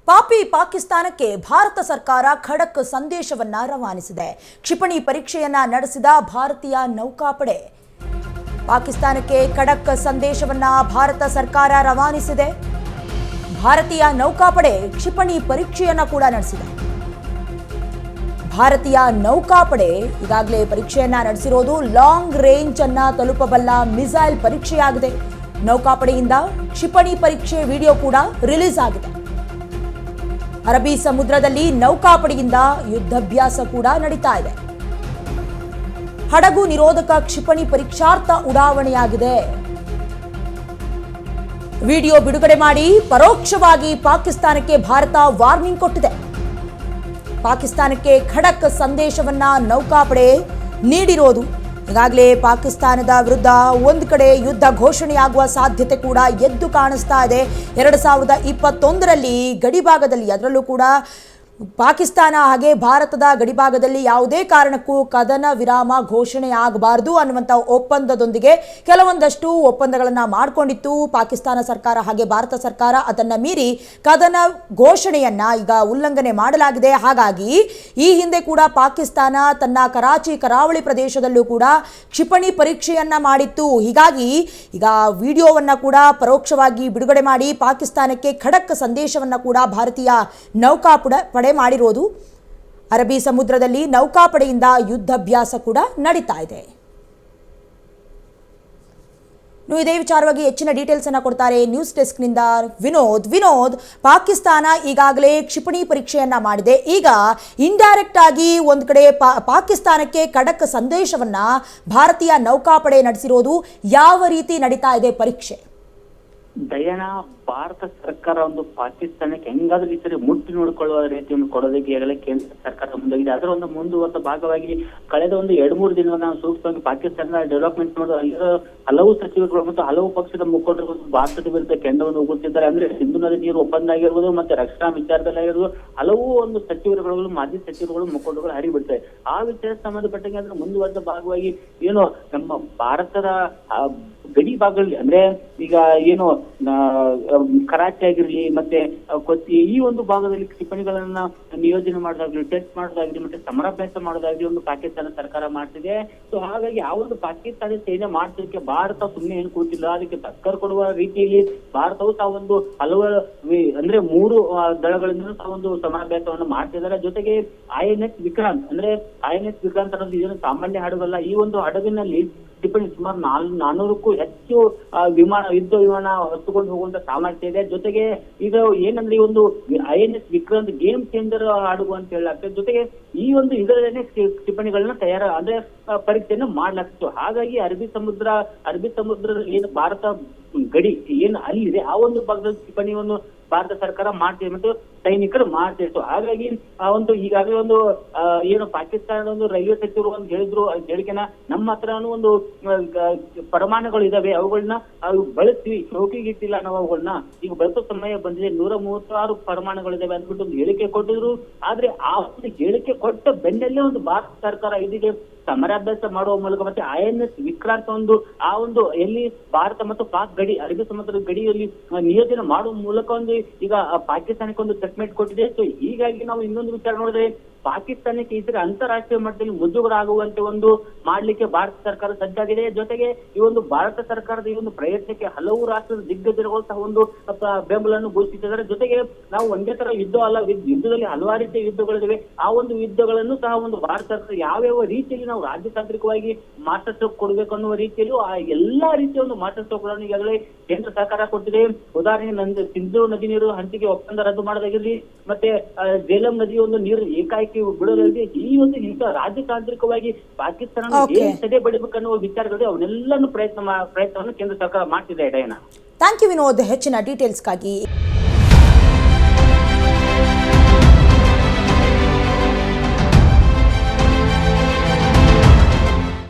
ಪಾಪಿ ಪಾಕಿಸ್ತಾನಕ್ಕೆ ಭಾರತ ಸರ್ಕಾರ ಖಡಕ್ ಸಂದೇಶವನ್ನ ರವಾನಿಸಿದೆ. ಕ್ಷಿಪಣಿ ಪರೀಕ್ಷೆಯನ್ನ ನಡೆಸಿದ ಭಾರತೀಯ ನೌಕಾಪಡೆ. ಪಾಕಿಸ್ತಾನಕ್ಕೆ ಖಡಕ್ ಸಂದೇಶವನ್ನ ಭಾರತ ಸರ್ಕಾರ ರವಾನಿಸಿದೆ. ಭಾರತೀಯ ನೌಕಾಪಡೆ ಕ್ಷಿಪಣಿ ಪರೀಕ್ಷೆಯನ್ನ ಕೂಡ ನಡೆಸಿದೆ. ಭಾರತೀಯ ನೌಕಾಪಡೆ ಈಗಾಗಲೇ ಪರೀಕ್ಷೆಯನ್ನ ನಡೆಸಿರೋದು ಲಾಂಗ್ ರೇಂಜ್ ಅನ್ನ ತಲುಪಬಲ್ಲ ಮಿಸೈಲ್ ಪರೀಕ್ಷೆಯಾಗಿದೆ. ನೌಕಾಪಡೆಯಿಂದ ಕ್ಷಿಪಣಿ ಪರೀಕ್ಷೆ ವಿಡಿಯೋ ಕೂಡ ರಿಲೀಸ್ ಆಗಿದೆ. ಅರಬ್ಬಿ ಸಮುದ್ರದಲ್ಲಿ ನೌಕಾಪಡೆಯಿಂದ ಯುದ್ಧಾಭ್ಯಾಸ ಕೂಡ ನಡೀತಾ ಇದೆ. ಹಡಗು ನಿರೋಧಕ ಕ್ಷಿಪಣಿ ಪರೀಕ್ಷಾರ್ಥ ಉಡಾವಣೆಯಾಗಿದೆ. ವಿಡಿಯೋ ಬಿಡುಗಡೆ ಮಾಡಿ ಪರೋಕ್ಷವಾಗಿ ಪಾಕಿಸ್ತಾನಕ್ಕೆ ಭಾರತ ವಾರ್ನಿಂಗ್ ಕೊಟ್ಟಿದೆ. ಪಾಕಿಸ್ತಾನಕ್ಕೆ ಖಡಕ್ ಸಂದೇಶವನ್ನ ನೌಕಾಪಡೆ ನೀಡಿರೋದು. ಈಗಾಗಲೇ ಪಾಕಿಸ್ತಾನದ ವಿರುದ್ಧ ಒಂದು ಕಡೆ ಯುದ್ಧ ಘೋಷಣೆಯಾಗುವ ಸಾಧ್ಯತೆ ಕೂಡ ಎದ್ದು ಕಾಣಿಸ್ತಾ ಇದೆ. 2021ರಲ್ಲಿ ಗಡಿಭಾಗದಲ್ಲಿ, ಅದರಲ್ಲೂ ಕೂಡ ಪಾಕಿಸ್ತಾನ ಹಾಗೆ ಭಾರತದ ಗಡಿಭಾಗದಲ್ಲಿ ಯಾವುದೇ ಕಾರಣಕ್ಕೂ ಕದನ ವಿರಾಮ ಘೋಷಣೆ ಆಗಬಾರದು ಅನ್ನುವಂಥ ಒಪ್ಪಂದದೊಂದಿಗೆ ಕೆಲವೊಂದಷ್ಟು ಒಪ್ಪಂದಗಳನ್ನು ಮಾಡಿಕೊಂಡಿತ್ತು ಪಾಕಿಸ್ತಾನ ಸರ್ಕಾರ ಹಾಗೆ ಭಾರತ ಸರ್ಕಾರ. ಅದನ್ನು ಮೀರಿ ಕದನ ಘೋಷಣೆಯನ್ನ ಈಗ ಉಲ್ಲಂಘನೆ ಮಾಡಲಾಗಿದೆ. ಹಾಗಾಗಿ ಈ ಹಿಂದೆ ಕೂಡ ಪಾಕಿಸ್ತಾನ ತನ್ನ ಕರಾಚಿ ಕರಾವಳಿ ಪ್ರದೇಶದಲ್ಲೂ ಕೂಡ ಕ್ಷಿಪಣಿ ಪರೀಕ್ಷೆಯನ್ನ ಮಾಡಿತ್ತು. ಹೀಗಾಗಿ ಈಗ ವಿಡಿಯೋವನ್ನ ಕೂಡ ಪರೋಕ್ಷವಾಗಿ ಬಿಡುಗಡೆ ಮಾಡಿ ಪಾಕಿಸ್ತಾನಕ್ಕೆ ಖಡಕ್ ಸಂದೇಶವನ್ನ ಕೂಡ ಭಾರತೀಯ ನೌಕಾಪಡೆ ಮಾಡಿರೋದು. ಅರಬ್ಬಿ ಸಮುದ್ರದಲ್ಲಿ ನೌಕಾಪಡೆಯಿಂದ ಯುದ್ಧಾಭ್ಯಾಸ ಕೂಡ ನಡೀತಾ ಇದೆ. ಇದೇ ವಿಚಾರವಾಗಿ ಹೆಚ್ಚಿನ ಡೀಟೇಲ್ಸ್ ಅನ್ನು ಕೊಡ್ತಾರೆ ನ್ಯೂಸ್ ಡೆಸ್ಕ್ ನಿಂದ ವಿನೋದ್. ಪಾಕಿಸ್ತಾನ ಈಗಾಗಲೇ ಕ್ಷಿಪಣಿ ಪರೀಕ್ಷೆಯನ್ನ ಮಾಡಿದೆ. ಈಗ ಇಂಡೈರೆಕ್ಟ್ ಆಗಿ ಒಂದು ಕಡೆ ಪಾಕಿಸ್ತಾನಕ್ಕೆ ಖಡಕ್ ಸಂದೇಶವನ್ನ ಭಾರತೀಯ ನೌಕಾಪಡೆ ನಡೆಸಿರೋದು. ಯಾವ ರೀತಿ ನಡೀತಾ ಇದೆ ಪರೀಕ್ಷೆ? ದಯನಾ, ಭಾರತ ಸರ್ಕಾರ ಒಂದು ಪಾಕಿಸ್ತಾನಕ್ಕೆ ಹೆಂಗಾದ್ರೂ ಈ ಸರಿ ಮುಟ್ಟಿ ನೋಡಿಕೊಳ್ಳುವ ರೀತಿಯನ್ನು ಕೊಡೋದಕ್ಕೆ ಈಗಾಗಲೇ ಕೇಂದ್ರ ಸರ್ಕಾರ ಮುಂದಾಗಿದೆ. ಅದರ ಒಂದು ಮುಂದುವರೆದ ಭಾಗವಾಗಿ ಕಳೆದ ಒಂದು 2-3 ದಿನಗಳ ನಾವು ಸೂಕ್ತವಾಗಿ ಪಾಕಿಸ್ತಾನ ಡೆವಲಪ್ಮೆಂಟ್ ಮಾಡೋದು ಅಲ್ಲಿರೋ ಹಲವು ಸಚಿವರುಗಳು ಮತ್ತು ಹಲವು ಪಕ್ಷದ ಮುಖಂಡರು ಭಾರತದ ವಿರುದ್ಧ ಕೆಂಡವನ್ನು ಉಗುತ್ತಿದ್ದಾರೆ. ಅಂದ್ರೆ ಸಿಂಧು ನದಿ ನೀರು ಒಪ್ಪಂದ ಆಗಿರ್ಬೋದು, ಮತ್ತೆ ರಕ್ಷಣಾ ವಿಚಾರದಲ್ಲಿ ಆಗಿರ್ಬೋದು, ಹಲವು ಒಂದು ಸಚಿವರುಗಳು, ಮಾಜಿ ಸಚಿವರುಗಳು, ಮುಖಂಡರುಗಳು ಹರಿಬಿಡ್ತಾರೆ. ಆ ವಿಚಾರಕ್ಕೆ ಸಂಬಂಧಪಟ್ಟಂಗೆ ಅಂದ್ರೆ ಮುಂದುವರೆದ ಭಾಗವಾಗಿ ಏನು ನಮ್ಮ ಭಾರತದ ಗಡಿ ಭಾಗದಲ್ಲಿ, ಅಂದ್ರೆ ಈಗ ಏನು ಕರಾಚಿ ಆಗಿರ್ಲಿ ಮತ್ತೆ ಕೊಚ್ಚಿ, ಈ ಒಂದು ಭಾಗದಲ್ಲಿ ಕ್ಷಿಪಣಿಗಳನ್ನ ನಿಯೋಜನೆ ಮಾಡೋದಾಗ್ಲಿ, ಟೆಸ್ಟ್ ಮಾಡೋದಾಗ್ಲಿ, ಮತ್ತೆ ಸಮರಾಭ್ಯಾಸ ಮಾಡೋದಾಗ್ಲಿ ಒಂದು ಪಾಕಿಸ್ತಾನ ಸರ್ಕಾರ ಮಾಡ್ತಿದೆ. ಸೊ ಹಾಗಾಗಿ ಆ ಒಂದು ಪಾಕಿಸ್ತಾನಿ ಸೇನೆ ಮಾಡ್ತಿದ್ದಕ್ಕೆ ಭಾರತ ಸುಮ್ಮನೆ ಏನು ಕೂತಿಲ್ಲ. ಅದಕ್ಕೆ ಟಕ್ಕರ್ ಕೊಡುವ ರೀತಿಯಲ್ಲಿ ಭಾರತವು ತಾವೊಂದು ಹಲವಾರು ಅಂದ್ರೆ 3 ದಳಗಳಿಂದ ತಾವೊಂದು ಸಮರಾಭ್ಯಾಸವನ್ನು ಮಾಡ್ತಿದ್ದಾರೆ. ಜೊತೆಗೆ INS ವಿಕ್ರಾಂತ್ ಅನ್ನೋದು ಇದೇನು ಸಾಮಾನ್ಯ ಹಡಗಲ್ಲ. ಈ ಒಂದು ಹಡಗಿನಲ್ಲಿ ಕ್ಷಿಪಣಿ ಸುಮಾರು 400ಕ್ಕೂ ಹೆಚ್ಚು ಯುದ್ಧ ವಿಮಾನ ಹೊತ್ತುಕೊಂಡು ಹೋಗುವಂತ ಸಾಮರ್ಥ್ಯ ಇದೆ. ಜೊತೆಗೆ ಇದು ಏನಂದ್ರೆ ಈ ಒಂದು INS ವಿಕ್ರಾಂತ್ ಗೇಮ್ ಚೇಂಜರ್ ಹಡಗು ಅಂತ ಹೇಳಲಾಗ್ತದೆ. ಜೊತೆಗೆ ಈ ಒಂದು ಇದರಲ್ಲೇ ಕ್ಷಿಪಣಿಗಳನ್ನ ಅಂದ್ರೆ ಪರೀಕ್ಷೆಯನ್ನು ಮಾಡ್ಲಾಗ್ತಿತ್ತು. ಹಾಗಾಗಿ ಅರಬ್ಬಿ ಸಮುದ್ರದಲ್ಲಿ ಏನು ಭಾರತ ಗಡಿ ಏನು ಅಲ್ಲಿದೆ ಆ ಒಂದು ಭಾಗದಲ್ಲಿ ಕ್ಷಿಪಣಿಯನ್ನು ಭಾರತ ಸರ್ಕಾರ ಮಾಡ್ತಿದೆ ಮತ್ತು ಸೈನಿಕರು ಮಾಡ್ತಿತ್ತು. ಹಾಗಾಗಿ ಆ ಒಂದು ಈಗಾಗಲೇ ಒಂದು ಏನು ಪಾಕಿಸ್ತಾನದ ಒಂದು ರೈಲ್ವೆ ಸಚಿವರು ಒಂದು ಹೇಳಿದ್ರು ಹೇಳಿಕೆನ, ನಮ್ಮ ಹತ್ರನೂ ಒಂದು ಪರಮಾಣುಗಳು ಇದಾವೆ, ಅವುಗಳನ್ನ ಬಳಸ್ತೀವಿ, ಶೋಕಿಗೆ ಇಟ್ಟಿಲ್ಲ ನಾವು ಅವುಗಳನ್ನ, ಈಗ ಬಳಸೋ ಸಮಯ ಬಂದಿದೆ, 136 ಪರಮಾಣುಗಳಿದಾವೆ ಅಂದ್ಬಿಟ್ಟು ಒಂದು ಹೇಳಿಕೆ ಕೊಟ್ಟಿದ್ರು. ಆದ್ರೆ ಆ ಒಂದು ಹೇಳಿಕೆ ಕೊಟ್ಟ ಬೆನ್ನಲ್ಲೇ ಒಂದು ಭಾರತ ಸರ್ಕಾರ ಇದೀಗ ಸಮರಾಭ್ಯಾಸ ಮಾಡುವ ಮೂಲಕ ಮತ್ತೆ INS ವಿಕ್ರಾಂತ್ ಆ ಒಂದು ಎಲ್ಲಿ ಭಾರತ ಮತ್ತು ಪಾಕ್ ಗಡಿ, ಅರಬ್ಬಿ ಸಮುದ್ರದ ಗಡಿಯಲ್ಲಿ ನಿಯೋಜನೆ ಮಾಡುವ ಮೂಲಕ ಒಂದು ಈಗ ಪಾಕಿಸ್ತಾನಕ್ಕೆ ಒಂದು ಸೆಟ್ಮೆಂಟ್ ಕೊಟ್ಟಿದೆ. ಸೊ ಹೀಗಾಗಿ ನಾವು ಇನ್ನೊಂದು ವಿಚಾರ ನೋಡಿದ್ರೆ ಪಾಕಿಸ್ತಾನಕ್ಕೆ ಈ ಸರಿ ಅಂತಾರಾಷ್ಟ್ರೀಯ ಮಟ್ಟದಲ್ಲಿ ಮುಜುಗರ ಆಗುವಂತೆ ಒಂದು ಮಾಡ್ಲಿಕ್ಕೆ ಭಾರತ ಸರ್ಕಾರ ಸಜ್ಜಾಗಿದೆ. ಜೊತೆಗೆ ಈ ಒಂದು ಭಾರತ ಸರ್ಕಾರದ ಈ ಒಂದು ಪ್ರಯತ್ನಕ್ಕೆ ಹಲವು ರಾಷ್ಟ್ರದ ದಿಗ್ಗಜರುಗಳು ಸಹ ಒಂದು ಬೆಂಬಲವನ್ನು ಘೋಷಿಸಿದ್ದಾರೆ. ಜೊತೆಗೆ ನಾವು ಒಂದೇ ತರ ಯುದ್ಧ ಅಲ್ಲ, ಯುದ್ಧದಲ್ಲಿ ಹಲವಾರು ರೀತಿಯ ಯುದ್ಧಗಳಿವೆ. ಆ ಒಂದು ಯುದ್ಧಗಳನ್ನು ಸಹ ಒಂದು ಭಾರತ ಸರ್ಕಾರ ಯಾವ್ಯಾವ ರೀತಿಯಲ್ಲಿ ನಾವು ರಾಜತಾಂತ್ರಿಕವಾಗಿ ಮಾಸ್ಟರ್ ಸ್ಟ್ರೋಕ್ ಕೊಡ್ಬೇಕು ಅನ್ನುವ ರೀತಿಯಲ್ಲೂ ಆ ಎಲ್ಲಾ ರೀತಿಯ ಒಂದು ಮಾಸ್ಟರ್ ಸ್ಟ್ರೋಕ್ಗಳನ್ನು ಈಗಾಗಲೇ ಕೇಂದ್ರ ಸರ್ಕಾರ ಕೊಟ್ಟಿದೆ. ಉದಾಹರಣೆಗೆ ಸಿಂಧು ನದಿ ನೀರು ಹಂಚಿಕೆ ಒಪ್ಪಂದ ರದ್ದು ಮಾಡೋದಾಗಿರ್ಲಿ, ಮತ್ತೆ ಜೇಲಂ ನದಿ ಒಂದು ನೀರು ಏಕಾಏಕಿ ಬಿಡೋದಾಗಿ, ಈ ಒಂದು ಇಂಥ ರಾಜತಾಂತ್ರಿಕವಾಗಿ ಪಾಕಿಸ್ತಾನ ತಡೆ ಬಡಿಬೇಕನ್ನುವ ವಿಚಾರಗಳು ಅವನ್ನೆಲ್ಲನೂ ಪ್ರಯತ್ನವನ್ನು ಕೇಂದ್ರ ಸರ್ಕಾರ ಮಾಡ್ತಿದೆ. ಡಯನಾ, ಥ್ಯಾಂಕ್ ಯು ವಿನೋದ್ ಹೆಚ್ಚಿನ ಡೀಟೇಲ್ಸ್ಗಾಗಿ.